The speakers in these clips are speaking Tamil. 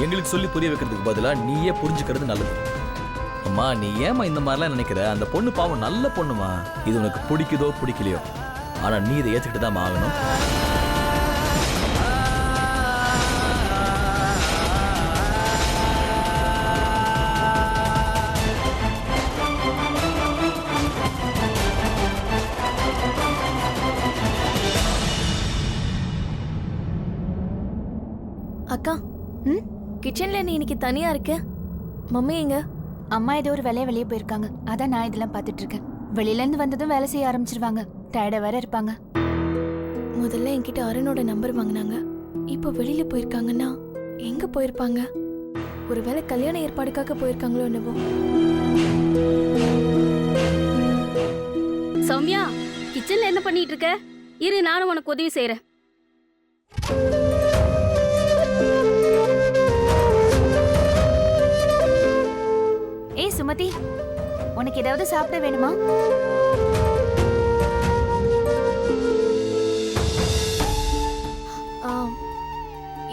எங்களுக்கு சொல்லி புரிய வைக்கிறதுக்கு பதிலா நீயே புரிஞ்சுக்கிறது நல்லது. அம்மா நீ ஏமா இந்த மாதிரிலாம் நினைக்கிற? அந்த பொண்ணு பாவம் நல்ல பொண்ணுமா. இது உனக்கு பிடிக்குதோ பிடிக்கலையோ, ஆனா நீ இதை ஏத்துக்கிட்டு தான் ஆகணும். அக்கா, கிச்சன்ல நீ இன்னைக்கு தனியா இருக்க? மம்மி எங்க? அம்மா ஏதோ ஒரு வேலையை வெளியே போயிருக்காங்க. அதான் நான் இதெல்லாம் பார்த்துட்டு இருக்கேன். வெளியில இருந்து வந்ததும் வேலை செய்ய ஆரம்பிச்சிருவாங்க. டயர்டா வேற இருப்பாங்க. முதல்ல என்கிட்ட அருணோட நம்பர் வாங்கினாங்க. இப்போ வெளியில போயிருக்காங்கன்னா எங்க போயிருப்பாங்க? ஒருவேளை கல்யாண ஏற்பாடுக்காக போயிருக்காங்களோ என்னவோ. சௌமியா, கிச்சன்ல என்ன பண்ணிட்டு இருக்க? இரு, நானும் உனக்கு உதவி செய்யறேன். ஏய் சுமதி, உனக்கு ஏதாவது சாப்பிட வேணுமா?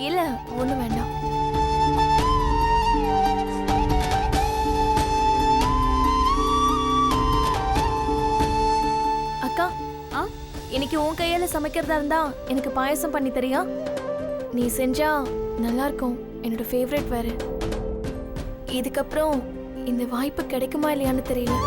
இல்ல, ஒண்ணும் வேண்டாம். அக்கா, இன்னைக்கு உன் கையால சமைக்கிறதா இருந்தா எனக்கு பாயசம் பண்ணி தரியா? நீ செஞ்சா நல்லா இருக்கும். என்னோட ஃபேவரட் வேற. இதுக்கப்புறம் இந்த வாய்ப்பு கிடைக்குமா இல்லையான்னு தெரியல.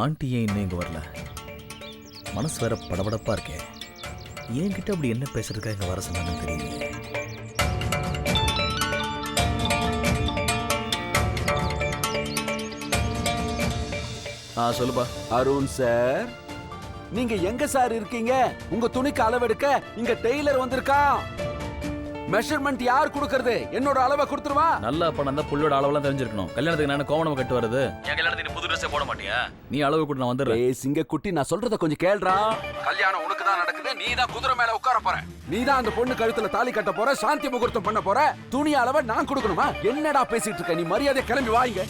ஆண்டி ஏன் இன்னும் இங்க வரல? மனசு வேற படபடப்பா இருக்கே. என்கிட்ட அப்படி என்ன பேசுறதுக்காக இங்க வர சொன்னான்னு தெரியலையே. சொல்லுப்பா. அருண் சார், நீங்க எங்க சார் இருக்கீங்க? உங்க துணிக்கு அளவெடுக்க இங்க டெய்லர் வந்திருக்கான். மெஷர்மெண்ட் யார் கொடுக்கறது? என்னோட அளவை கொடுத்துருவா. நல்லா பணம் தான் புள்ளோட அளவெல்லாம் தெரிஞ்சிருக்கணும். கல்யாணத்துக்கு நான் கோவணம் கட்டு வருது. என் கல்யாணத்துக்கு நீ புது ட்ரெஸ்ஸே போட மாட்டியா? நீ அளவு கூட நான் வந்துடுறேன். ஏய் சிங்க குட்டி, நான் சொல்றத கொஞ்சம் கேளுடா. கல்யாணம் உனக்கு தான் நடக்குது. நீ தான் குதிரை மேல உட்கார போற. நீ தான் அந்த பொண்ணு கழுத்துல தாலி கட்ட போற. சாந்தி முகூர்த்தம் பண்ண போற. துணி அளவை நான் கொடுக்கணுமா? என்னடா பேசிட்டு இருக்க நீ? மரியாதை கிளம்பி வாங்க.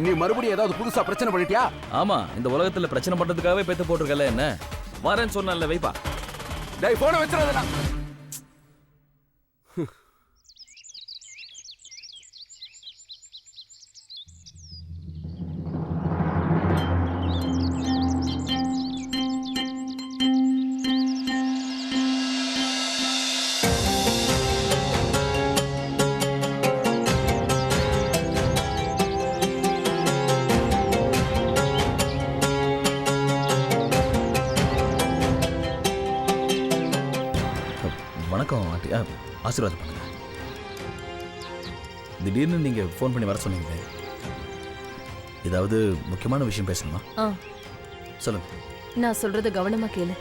நீ மறுபடியும் ஏதாவது புதுசா பிரச்சனை பண்ணிட்டியா? ஆமா, இந்த உலகத்துல பிரச்சனை பண்றதுக்காகவே பேத்து போட்டிருக்கல. என்ன வரேன்னு சொன்னல, வைப்பா. டேய் போன வச்சிராதடா. வணக்கம் ஆண்டி, ஆசீர்வாதம் பண்ணுங்க. திடீர்னு நீங்க ஃபோன் பண்ணி வர சொன்னீங்க. ஏதாவது முக்கியமான விஷயம் பேசணுமா? சொல்லுங்க. நான் சொல்றத கவனமா கேளு.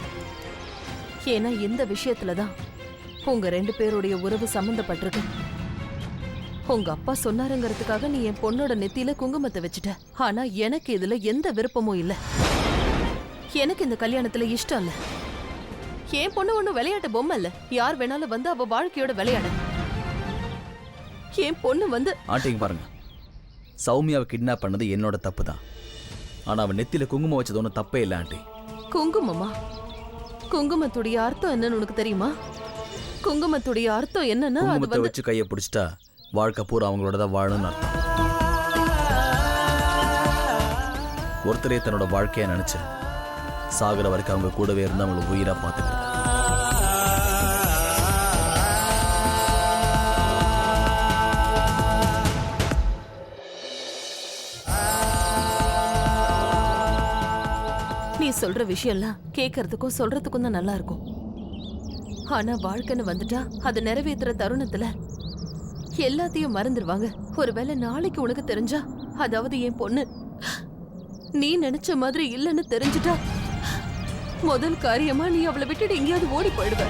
ஏன்னா இந்த விஷயத்துலதான் உங்க 2 பேருடைய உறவு சம்பந்தப்பட்டிருக்கு. உங்க அப்பா சொன்னாருங்கிறதுக்காக நீ என் பொண்ணோட நெத்தியில குங்குமத்தை வச்சுட்ட. ஆனா எனக்கு இதுல எந்த விருப்பமும் இல்ல. எனக்கு இந்த கல்யாணத்துல இஷ்டம் இல்ல. என் பொண்ணு ஒண்ணு விளையாட்டு பொம்மை இல்ல. யார் வேணாலும் வந்து அவ வாழ்க்கையோட விளையாட. என் பொண்ணு வந்து ஆண்டிங்க பாருங்க, சௌமியாவை கிட்னாப் பண்ணது என்னோட தப்பு தான். ஆனா அவன் நெத்தியில குங்குமம் வச்சது ஒன்றும் தப்பே இல்லை ஆண்டி. குங்குமமா? குங்குமத்துடைய அர்த்தம் என்னன்னு உனக்கு தெரியுமா? குங்குமத்துடைய அர்த்தம் என்னன்னா, குங்குமத்தை வச்சு கையை பிடிச்சிட்டா வாழ்க்கை பூரா அவங்களோட தான் வாழணும்னு அர்த்தம். ஒருத்தரே தன்னோட வாழ்க்கைய நினைச்சு சாகுற வரைக்கும் அவங்க கூடவே இருந்து அவங்களை உயிரா பார்த்துக்கிறது. நீ சொல்ற விஷயம்லாம் கேட்கறதுக்கும் சொல்றதுக்கும் தான் நல்லா இருக்கும். ஆனா வாழ்க்கைன்னு வந்துட்டா அதை நிறைவேற்றுற தருணத்துல எல்லாத்தையும் மறந்துடுவாங்க. ஒருவேளை நாளைக்கு உனக்கு தெரிஞ்சா, அதாவது என் பொண்ணு நீ நினைச்ச மாதிரி இல்லைன்னு தெரிஞ்சுட்டா, முதல் காரியமா நீ அவளை விட்டுட்டு எங்கேயாவது ஓடி போயிடுவ.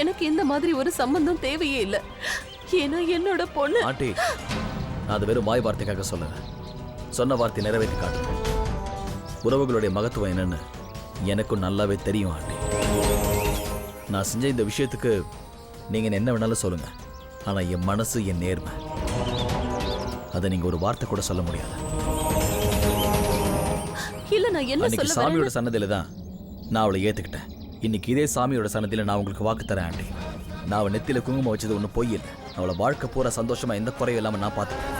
எனக்கு இந்த மாதிரி ஒரு சம்பந்தம் தேவையே இல்லை. ஏன்னா என்னோட பொண்ணு. ஆண்டி, நான் அது வெறும் வாய் வார்த்தைக்காக சொல்லல. சொன்ன வார்த்தை நிறைவேற்றி காட்டு. உறவுகளுடைய மகத்துவம் என்னன்னு எனக்கும் நல்லாவே தெரியும் ஆண்டி. நான் செஞ்ச இந்த விஷயத்துக்கு நீங்க என்ன வேணாலும் சொல்லுங்க, ஆனா என் மனசு, என் நேர்மை, அதை நீங்க ஒரு வார்த்தை கூட சொல்ல முடியாது. இல்ல நான் என்ன அன்னைக்கு சொல்ல சாமியோட வரேன்னு- சன்னதியில தான் நான் அவளை ஏத்துக்கிட்டேன். இன்னைக்கு இதே சாமியோட சன்னதியில நான் உங்களுக்கு வாக்கு தரேன் ஆண்டி. நான் அவள் நெத்தியில குங்குமம் வச்சது ஒன்றும் பொய் இல்லை. அவளை வாழ்க்கை பூரா சந்தோஷமா எந்த குறையும் இல்லாம நான் பார்த்துட்டேன்.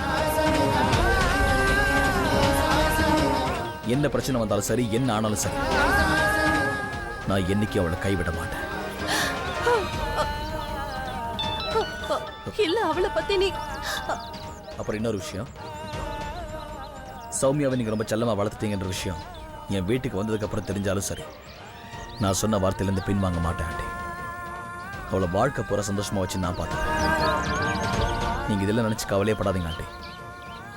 என்ன பிரச்சனை வந்தாலும் சரி, என்ன ஆனாலும் சரி, நான் என்னைக்கு அவளை கைவிட மாட்டேன். இல்ல அவளை பத்தி நீ அப்புறம் இன்னொரு விஷயம், சௌமியாவை நீங்க ரொம்ப செல்லமா வளர்த்துட்டீங்கன்ற விஷயம் என் வீட்டுக்கு வந்ததுக்கு அப்புறம் தெரிஞ்சாலும் சரி, நான் சொன்ன வார்த்தையிலேருந்து பின்வாங்க மாட்டேன் ஆண்டி. அவளை வாழ்க்கை பூரா சந்தோஷமா வச்சு நான் பார்த்தேன். நீங்க இதெல்லாம் நினைச்சு கவலையப்படாதீங்க ஆண்டி.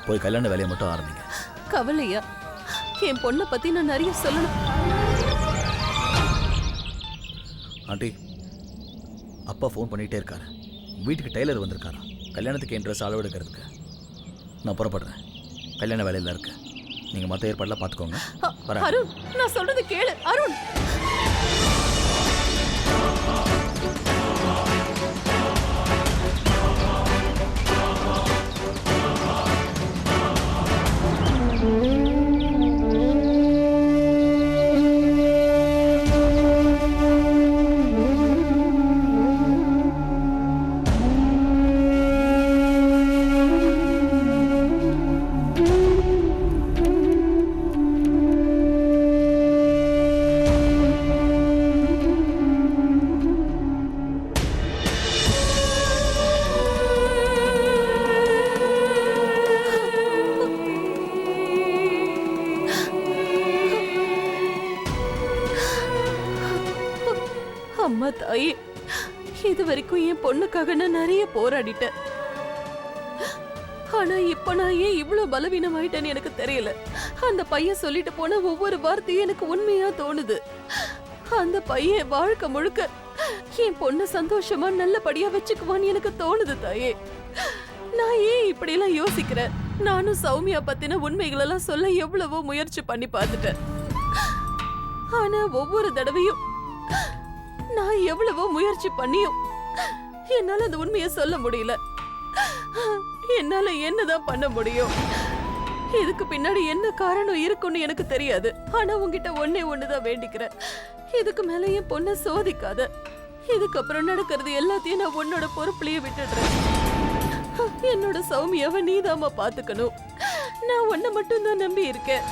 போய் கல்யாண வேலையை மட்டும் ஆரம்பிங்க. கவலையா? என் பொண்ணை பத்தி நான் நிறைய சொல்லணும். ஆண்டி, அப்பா ஃபோன் பண்ணிகிட்டே இருக்காரு. வீட்டுக்கு டெய்லர் வந்திருக்காரா கல்யாணத்துக்கு என் ட்ரெஸ் அளவெடுக்கிறதுக்கு. நான் புறப்படுறேன், கல்யாண வேலையில் இருக்கு. நீங்கள் மற்ற ஏற்பாடெல்லாம் பார்த்துக்கோங்க. வரேன். அருண், நான் சொல்றது கேளு அருண். அம்மா தாயே, இது வரைக்கும் என் பொண்ணுக்காக நான் நிறைய போராடிட்டேன். ஆனா இப்ப நான் ஏன் இவ்வளவு பலவீனமாயிட்டேன்னு எனக்கு தெரியல. அந்த பையன் சொல்லிட்டு போன ஒவ்வொரு வார்த்தையும் எனக்கு உண்மையா தோணுது. அந்த பையன் வாழ்க்கை முழுக்க என் பொண்ணு சந்தோஷமா நல்லபடியா வச்சுக்குவான்னு எனக்கு தோணுது தாயே. நான் ஏன் இப்படி எல்லாம் யோசிக்கிறேன்? நானும் சௌமியா பத்தின உண்மைகளெல்லாம் சொல்ல எவ்வளவோ முயற்சி பண்ணி பார்த்துட்டேன். ஆனா ஒவ்வொரு தடவையும் நான் எவ்வளவோ முயற்சி பண்ணியும் என்னால அந்த உண்மையை சொல்ல முடியல. என்னால என்னதான் பண்ண முடியும்? இதுக்கு பின்னாடி என்ன காரணம் இருக்குன்னு எனக்கு தெரியாது. ஆனா உன்கிட்ட ஒண்ணுதான் வேண்டிக்கிறேன், இதுக்கு மேல என் பொண்ணை சோதிக்காத. இதுக்கப்புறம் நடக்கிறது எல்லாத்தையும் நான் உன்னோட பொறுப்புலயே விட்டுடுறேன். என்னோட சௌமியாவை நீதாம்மா பாத்துக்கணும். நான் உன்னை மட்டும் தான் நம்பி இருக்கேன்.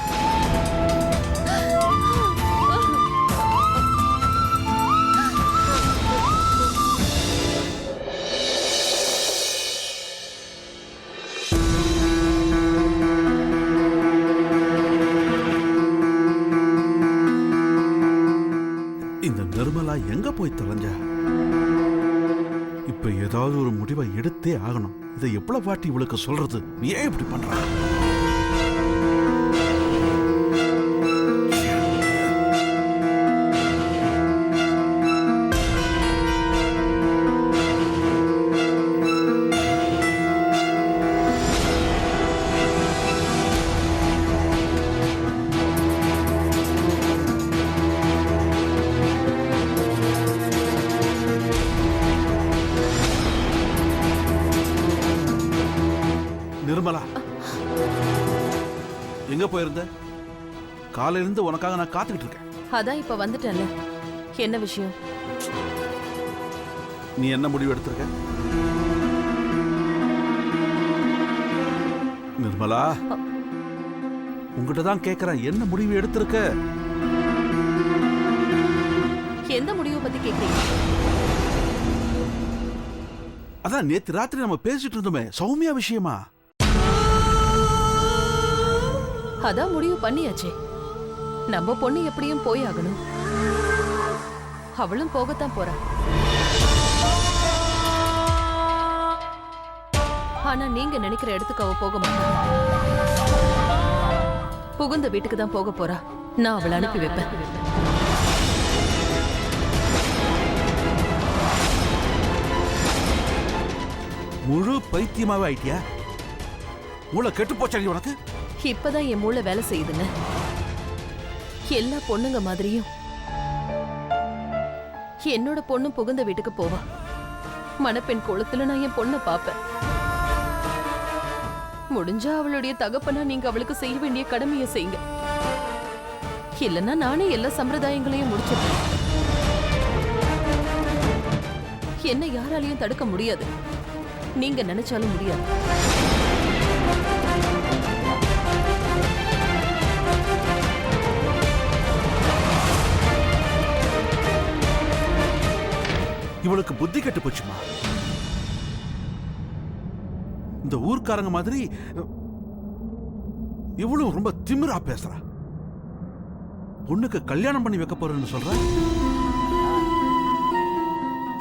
இந்த நிர்மலா எங்க போய் தொலைஞ்சா? இப்ப ஏதாவது ஒரு முடிவை எடுத்தே ஆகணும். இதை எவ்வளவு வாட்டி இவளுக்கு சொல்றது? ஏன் இப்படி பண்றா? நிர்மலா, எங்க போயிருந்த? காலையில இருந்து உனக்காக நான் காத்துக்கிட்டு இருக்கேன். அதான் இப்ப வந்துட்டேன்ல. என்ன விஷயம்? நீ என்ன முடிவு எடுத்திருக்க? நிர்மலா, உங்ககிட்ட தான் கேக்குறேன், என்ன முடிவு எடுத்திருக்க? எந்த முடிவை பத்தி கேக்குறீங்க? அதான் நேத்து ராத்திரி நம்ம பேசிட்டு இருந்தோமே, சௌமியா விஷயமா. அதான் முடிவு பண்ணியாச்சே. நம்ம பொண்ணு எப்படியும் போய் ஆகணும். அவளும் போகத்தான் போறா. ஆனா நீங்க நினைக்கிற இடத்துக்கு அவ போக மாட்டா. புகுந்த வீட்டுக்கு தான் போக போறா. நான் அவளை அனுப்பி வைப்பேன். முழு பைத்தியமாவே ஆயிட்டியா? மூளை கெட்டு போச்சாடி உனக்கு? இப்பதான் என் மூளை வேலை செய்யுதுங்க. எல்லா பொண்ணுங்க மாதிரியும் என்னோட பொண்ணு புகுந்த வீட்டுக்கு போவா. மணப்பெண் கோலத்துல நான் என் பொண்ணை பாப்பேன். முடிஞ்சா அவளுடைய தகப்பனா நீங்க அவளுக்கு செய்ய வேண்டிய கடமையை செய்யுங்க. இல்லைன்னா நானே எல்லா சம்பிரதாயங்களையும் முடிச்சிருக்கேன். என்ன யாராலையும் தடுக்க முடியாது. நீங்க நினைச்சாலும் முடியாது. இவளுக்கு புத்தி கெட்டு போச்சுமா. இந்த ஊர்க்காரங்க மாதிரி இவளும் ரொம்ப திமிரா பேசுறா. பொண்ணுக்கு கல்யாணம் பண்ணி வைக்க போறேன்னு சொல்ற.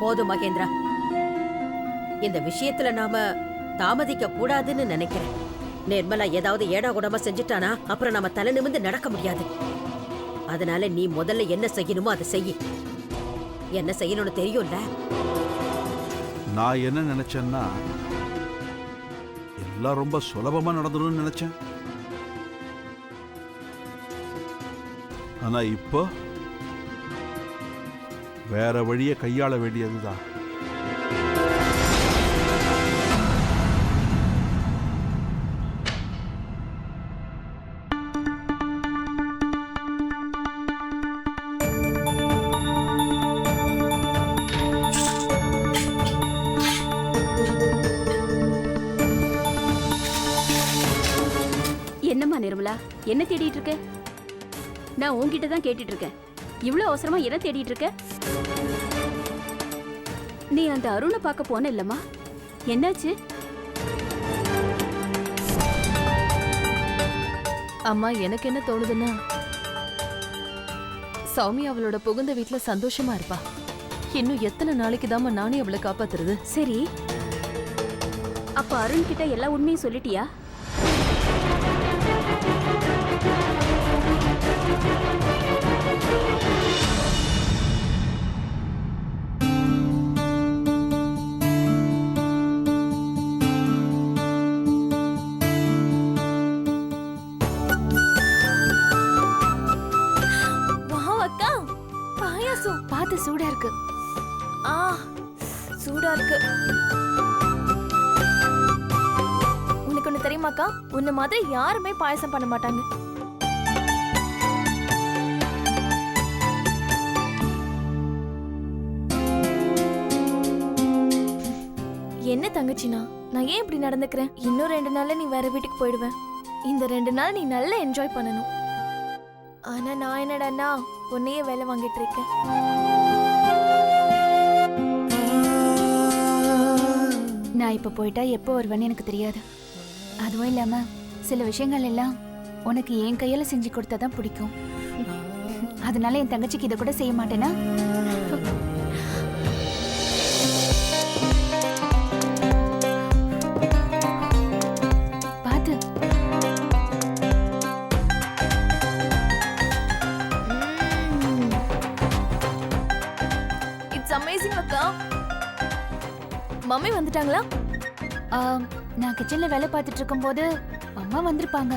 போதும் மகேந்திரா, இந்த விஷயத்துல நாம தாமதிக்க கூடாதுன்னு நினைக்கிறேன். நிர்மலா ஏதாவது ஏடா கூடமா செஞ்சுட்டானா அப்புறம் நாம தலை நிமிர்ந்து நடக்க முடியாது. அதனால நீ முதல்ல என்ன செய்யணுமோ அதை செய்ய. என்ன செய்யணும்னு தெரியும்ல. நான் என்ன நினைச்சேன்னா எல்லாம் ரொம்ப சுலபமா நடந்துடும் நினைச்சேன். ஆனா இப்போ வேற வழியை கையாள வேண்டியதுதான். என்னம்மா நிர்மலா, என்ன தேடிட்டு இருக்க? நான் உன்கிட்ட தான் கேட்டுட்டு இருக்கேன். இவ்வளவு அவசரமா என்ன தேடிட்டு இருக்க? நீ அந்த அருணை பார்க்க போன இல்லம்மா, என்னாச்சு? அம்மா, எனக்கு என்ன தோணுதுன்னா, சௌமியா அவளோட புகுந்த வீட்டுல சந்தோஷமா இருப்பா. இன்னும் எத்தனை நாளைக்கு தாம்மா நானே அவளை காப்பாத்துறது? சரி, அப்ப அருண் கிட்ட எல்லா உண்மையும் சொல்லிட்டியா? பார்த்து சூடா இருக்கு. சூடா இருக்கு. உனக்கு ஒண்ணு தெரியுமாக்கா, உன்ன மாதிரி யாருமே பாயசம் பண்ண மாட்டாங்க. என்ன தங்கச்சினா, நான் ஏன் இப்படி நடந்துக்கிறேன்? இன்னும் 2 நாள்ல நீ வேற வீட்டுக்கு போயிடுவேன். இந்த 2 நாள் நீ நல்லா என்ஜாய் பண்ணணும். ஆனா நான் என்னடான்னா உன்னையே வேலை வாங்கிட்டு இருக்கேன். நான் இப்ப போயிட்டா எப்போ வருவேன்னு எனக்கு தெரியாது. அதுவும் இல்லாம சில விஷயங்கள் எல்லாம் உனக்கு என் கையால செஞ்சு கொடுத்தாதான் பிடிக்கும். அதனால என் தங்கச்சிக்கு இதை கூட செய்ய மாட்டேனா? பாத்து. இட்ஸ் அமேசிங் அக்கா. மம்மி வந்துட்டாங்களா? நான் கிச்சன்ல வேலை பார்த்துட்டு இருக்கும்போது அம்மா வந்திருப்பாங்க.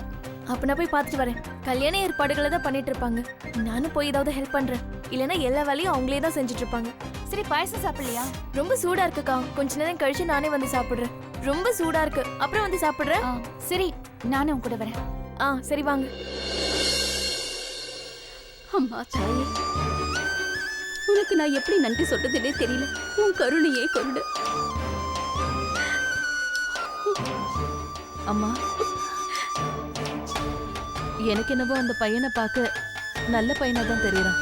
அப்ப நான் போய் பார்த்துட்டு வரேன். கல்யாண ஏற்பாடுகளை தான் பண்ணிட்டு இருப்பாங்க. நானும் போய் ஏதாவது ஹெல்ப் பண்றேன். இல்லைன்னா எல்லா வேலையும் அவங்களே தான் செஞ்சுட்டு இருப்பாங்க. சரி, பாயசம் சாப்பிடலையா? ரொம்ப சூடா இருக்குக்கா. கொஞ்ச நேரம் கழிச்சு நானே வந்து சாப்பிடுறேன். ரொம்ப சூடா இருக்கு, அப்புறம் வந்து சாப்பிடுறேன். சரி, நானும் உன் கூட வரேன். சரி வாங்க. அம்மா தாயே, உனக்கு நான் எப்படி நன்றி சொல்றதுன்னே தெரியல. உன் கருணையே கொண்டு. அம்மா, எனக்கு என்னவோ அந்த பையனை பார்க்க நல்ல பையனா தான் தெரியறான்.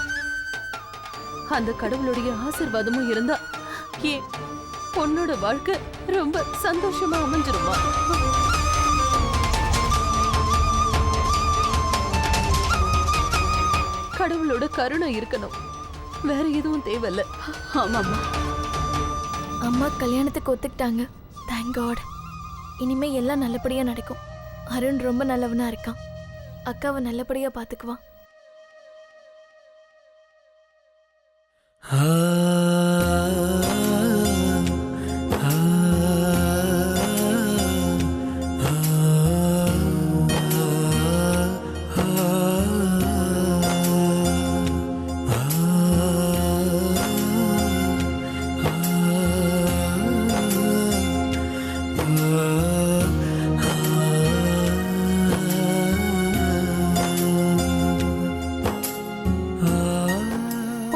அந்த கடவுளுடைய ஆசீர்வாதமும் இருந்தா ஏன் பொண்ணோட வாழ்க்கை ரொம்ப சந்தோஷமா அமைஞ்சிருமா? கடவுளோட கருணை இருக்கணும், வேற எதுவும் தேவையில்ல. ஆமாம்மா. அம்மா கல்யாணத்துக்கு ஒத்துக்கிட்டாங்க. Thank God. இனிமே எல்லாம் நல்லபடியா நடக்கும். அருண் ரொம்ப நல்லவனா இருக்கான். அக்காவை நல்லபடியா பாத்துக்குவான்.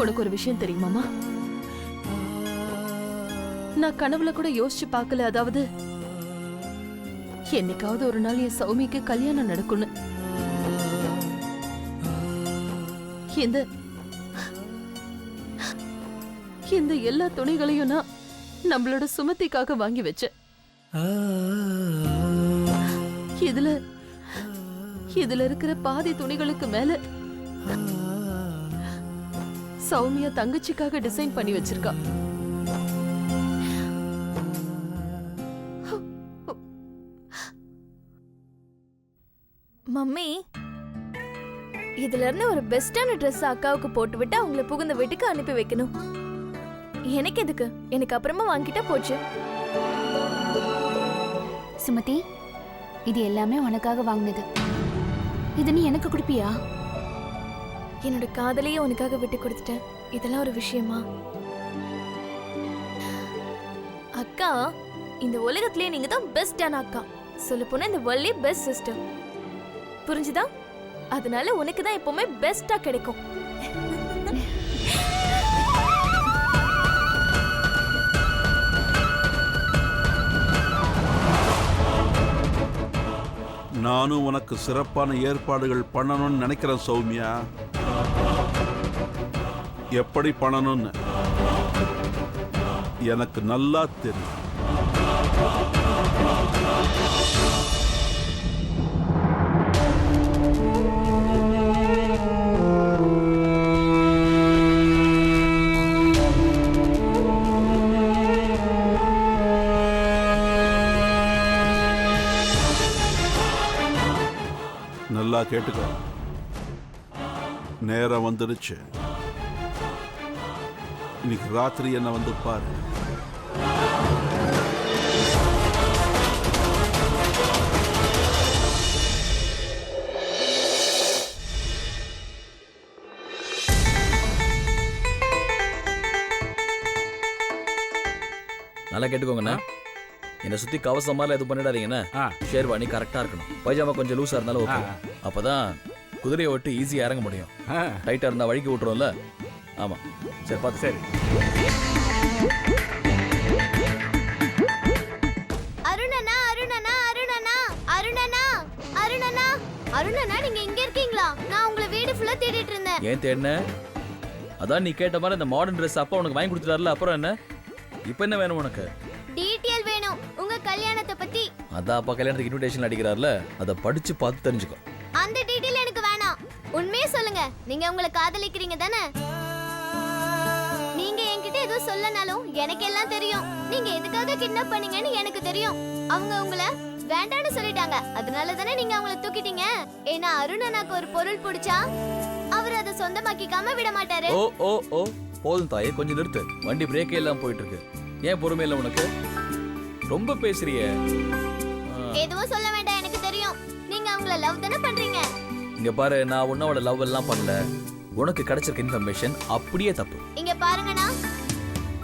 உனக்கு ஒரு விஷயம் தெரியுமாமா? நான் கனவுல கூட யோசிச்சு பார்க்கல. அதாவது என்னைக்காவது ஒரு நாள் என் சௌமிக்கு கல்யாணம் நடக்கும்னு. இந்த இந்த எல்லா துணிகளையும் நான் நம்மளோட சுமதிக்காக வாங்கி வச்சேன். இதுல இருக்கிற பாதி துணிகளுக்கு மேல சௌமியா தங்கச்சிக்காக டிசைன் பண்ணி வச்சிருக்கா. மம்மி, இதுல இருந்து ஒரு பெஸ்டான ட்ரெஸ் அக்காவுக்கு போட்டு விட்டு அவங்கள புகுந்த வீட்டுக்கு அனுப்பி வைக்கணும். எனக்கு எதுக்கு? எனக்கு அப்புறமா வாங்கிட்டா போச்சு. சுமதி, இது எல்லாமே உனக்காக வாங்கினது. இது நீ எனக்கு கொடுப்பியா? என்னோட காதலையே உனக்காக விட்டு கொடுத்துட்டேன். இதெல்லாம் ஒரு விஷயமா? அக்கா, இந்த உலகத்திலேயே நீங்க தான் பெஸ்டான அக்கா. சொல்ல போனா இந்த வேர்ல்ட்லயே பெஸ்ட் சிஸ்டர். புரிஞ்சுதா? அதனால உனக்கு தான் எப்பவுமே பெஸ்டா கிடைக்கும். நானும் உனக்கு சிறப்பான ஏற்பாடுகள் பண்ணணும்னு நினைக்கிறேன் சௌமியா. எப்படி பண்ணணும்னு எனக்கு நல்லா தெரியும். நல்லா கேட்டுக்கோ. நேரம் வந்துடுச்சு. இன்னைக்கு ராத்திரி என்ன வந்து பாரு. நல்லா கேட்டுக்கோங்கண்ணா. என்னை சுத்தி கவசம் மாதிரிலாம் எதுவும் பண்ணிடாதீங்கண்ணா. ஷேர்வாணி கரெக்டா இருக்கணும். பைஜாமா கொஞ்சம் லூஸா இருந்தாலும் ஓகே. அப்பதான் குதிரையை விட்டு ஈஸியா இறங்க முடியும். டைட்டா இருந்தா வழிக்கு விட்டுரும்ல. ஆமா, சரி பார்த்து. சரி அருணனா, அருணனா, அருணனா, அருணனா, அருணனா, அருணனா, நீங்க இங்க இருக்கீங்களா? நான் உங்களை வீடு ஃபுல்லா தேடிட்டு இருந்தேன். ஏன் தேடின? அதான் நீ கேட்ட மாதிரி இந்த மாடர்ன் ட்ரெஸ் அப்பா உனக்கு வாங்கி கொடுத்துட்டாருல, அப்புறம் என்ன? இப்போ என்ன வேணும் உனக்கு? டீடைல் வேணும் உங்க கல்யாணத்தை பத்தி. அதான் அப்பா கல்யாணத்துக்கு இன்விடேஷன் அடிக்கிறார்ல, அதை படிச்சு பார்த்து தெரிஞ்சுக்கோ. அந்த டீடைல் எனக்கு வேணாம். உண்மையே சொல்லுங்க, நீங்க உங்களை காதலிக்கிறீங்க தானே? நீங்க என்கிட்ட எதுவும் சொல்லனாலும் எனக்கு எல்லாம் தெரியும். நீங்க எதுக்காக கிட்னாப் பண்ணீங்கன்னு எனக்கு தெரியும். அவங்க உங்களை வேண்டான்னு சொல்லிட்டாங்க. அதனால தானே நீங்க அவங்கள தூக்கிட்டீங்க. ஏன்னா அருணனாக்கு ஒரு பொருள் பிடிச்சா அவர் அதை சொந்தமாக்கிக்காம விட மாட்டாரு. ஓ ஓ ஓ, போதும் தாயே, கொஞ்சம் நிறுத்து. வண்டி பிரேக்கே எல்லாம் போயிட்டு இருக்கு. ஏன் பொறுமை இல்லை உனக்கு? ரொம்ப பேசுறிய. எதுவும் சொல்ல வேண்டாம், எனக்கு தெரியும். நீங்க அவங்கள லவ் தானே பண்றீங்க. இங்க பாரு, நான் உன்னோட லவ் எல்லாம் பண்ணல. உனக்கு கிடைச்சிருக்க இன்ஃபர்மேஷன் அப்படியே தப்பு. இங்க பாருங்கண்ணா,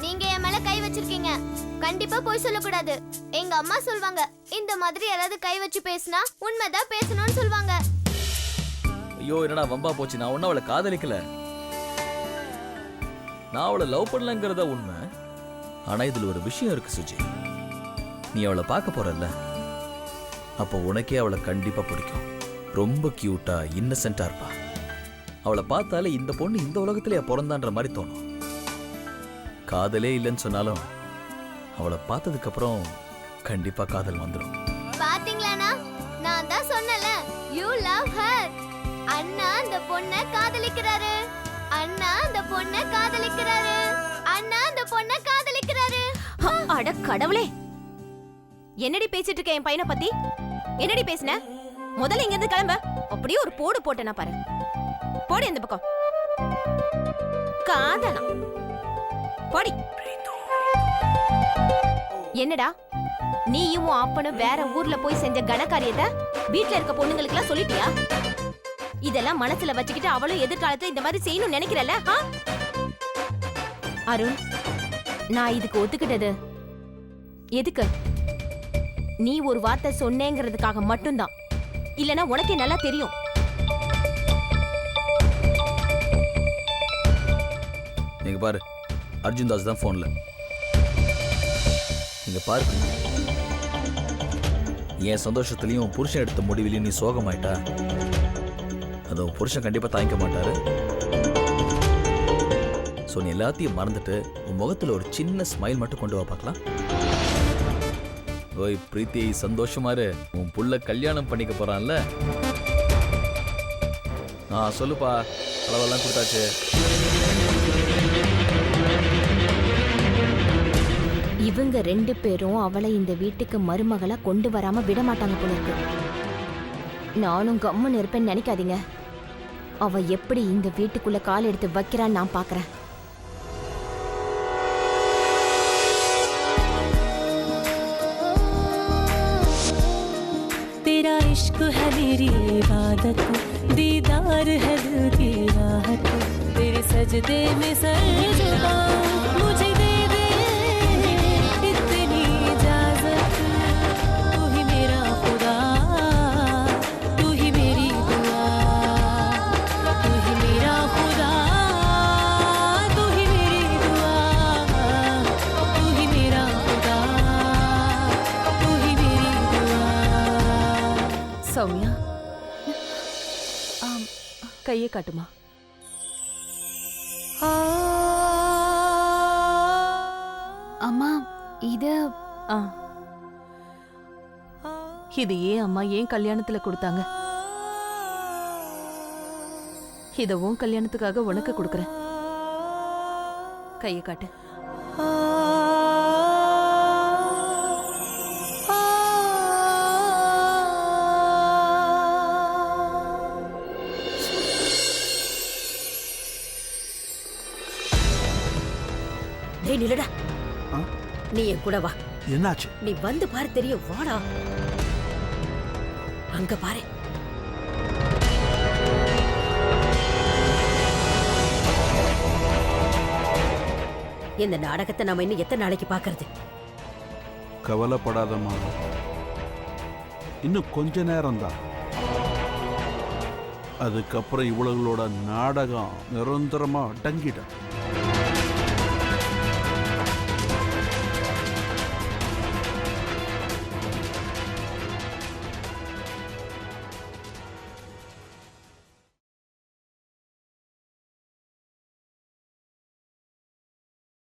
நீங்க என் மேல கை வச்சிருக்கீங்க. கண்டிப்பா போய் சொல்லக்கூடாது. எங்க அம்மா சொல்வாங்க, இந்த மாதிரி யாராவது கை வச்சு பேசினா உண்மைதான் பேசணும்னு சொல்வாங்க. ஐயோ, என்னடா வம்பா போச்சு. நான் ஒன்னும் அவளை காதலிக்கல. நான் அவளை லவ் பண்ணலங்கிறத உண்மை. ஆனா இதுல ஒரு விஷயம் இருக்கு சுஜி. நீ அவளை பார்க்க போறல்ல, அப்போ உனக்கே அவளை கண்டிப்பா பிடிக்கும். ரொம்ப கியூட்டா இன்னசென்ட்டா இருப்பா. அவளை பார்த்தாலே இந்த பொண்ணு இந்த உலகத்திலேயே பிறந்தான்ற மாதிரி தோணும். காதலே இல்லைன்னு சொன்னாலும் அவளை பார்த்ததுக்கு அப்புறம் கண்டிப்பா காதல் வந்துடும். பாத்தீங்களாண்ணா, நான் தான் சொன்னல, you love her. அண்ணா அந்த பொண்ணை காதலிக்கிறாரு. அண்ணா அந்த பொண்ணை காதலிக்கிறாரு. அண்ணா அந்த பொண்ணை காதலிக்கிறாரு. அட கடவுளே, என்னடி பேசிட்டு இருக்க என் பையனை பத்தி? என்னடி பேசுன? முதல்ல இங்க இருந்து கிளம்ப. அப்படியே ஒரு போடு போட்டேனா பாரு. போடி அந்த பக்கம். காதனா போடி. என்னடா நீயும் அப்பனும் வேற ஊர்ல போய் செஞ்ச கணக்காரியத்தை வீட்டுல இருக்க பொண்ணுங்களுக்கு எல்லாம் சொல்லிட்டியா? இதெல்லாம் மனசுல வச்சுக்கிட்டு அவளும் எதிர்காலத்துல இந்த மாதிரி செய்யணும்னு நினைக்கிறல்ல? அருண், நான் இதுக்கு ஒத்துக்கிட்டது எதுக்கு? நீ ஒரு வார்த்தை சொன்னேங்கிறதுக்காக மட்டும்தான். இல்லனா உனக்கே நல்லா தெரியும். நீங்க பாரு, அர்ஜுன் தாஸ் தான் போன்ல. நீங்க பாரு, என் சந்தோஷத்துலயும் புருஷன் எடுத்த முடிவிலையும் நீ சோகமாயிட்டா அது உன் புருஷன் கண்டிப்பா தாங்கிக்க மாட்டாரு. ஸோ நீ எல்லாத்தையும் மறந்துட்டு உன் முகத்துல ஒரு சின்ன ஸ்மைல் மட்டும் கொண்டு வா பார்க்கலாம். ஓய் பிரீத்தி, சந்தோஷமா இரு. உன் புள்ள கல்யாணம் பண்ணிக்க போறான்ல. சொல்லுப்பா, அளவெல்லாம் கொடுத்தாச்சு. இவங்க 2 பேரும் அவளை இந்த வீட்டுக்கு மருமகளா கொண்டு வராம விட மாட்டாங்க போல இருக்கு. நானும் கம்முன்னு இருப்பேன்னு நினைக்காதீங்க. அவ எப்படி இந்த வீட்டுக்குள்ள கால் எடுத்து வைக்கிறான்னு நான் பாக்குறேன். तेरा इश्क है मेरी इबादत, दीदार है दिल की राहत, तेरे सजदे में सर झुकाऊं, मुझे दे दे इतनी इजाजत, तू ही मेरा खुदा, तू ही मेरी दुआ, तू ही मेरा खुदा, तू ही मेरी दुआ, तू ही मेरा खुदा, तू ही मेरी दुआ. சௌமியா, கையை காட்டுமா. அம்மா, இது இது ஏன் அம்மா ஏன் கல்யாணத்துல கொடுத்தாங்க? இத உன் கல்யாணத்துக்காக உனக்கு கொடுக்கறேன். கையை காட்டு. டேய் நில்லடா. நீ என் கூட வா. என்னாச்சு? நீ வந்து பாரு, தெரியும். வாடா. அங்க பாரு. இந்த நாடகத்தை நாம இன்னும் எத்தனை நாளைக்கு பாக்குறது? கவலைப்படாதம்மா, இன்னும் கொஞ்ச நேரம்தான். அதுக்கப்புறம் இவளுகளோட நாடகம் நிரந்தரமா அடங்கிடும்.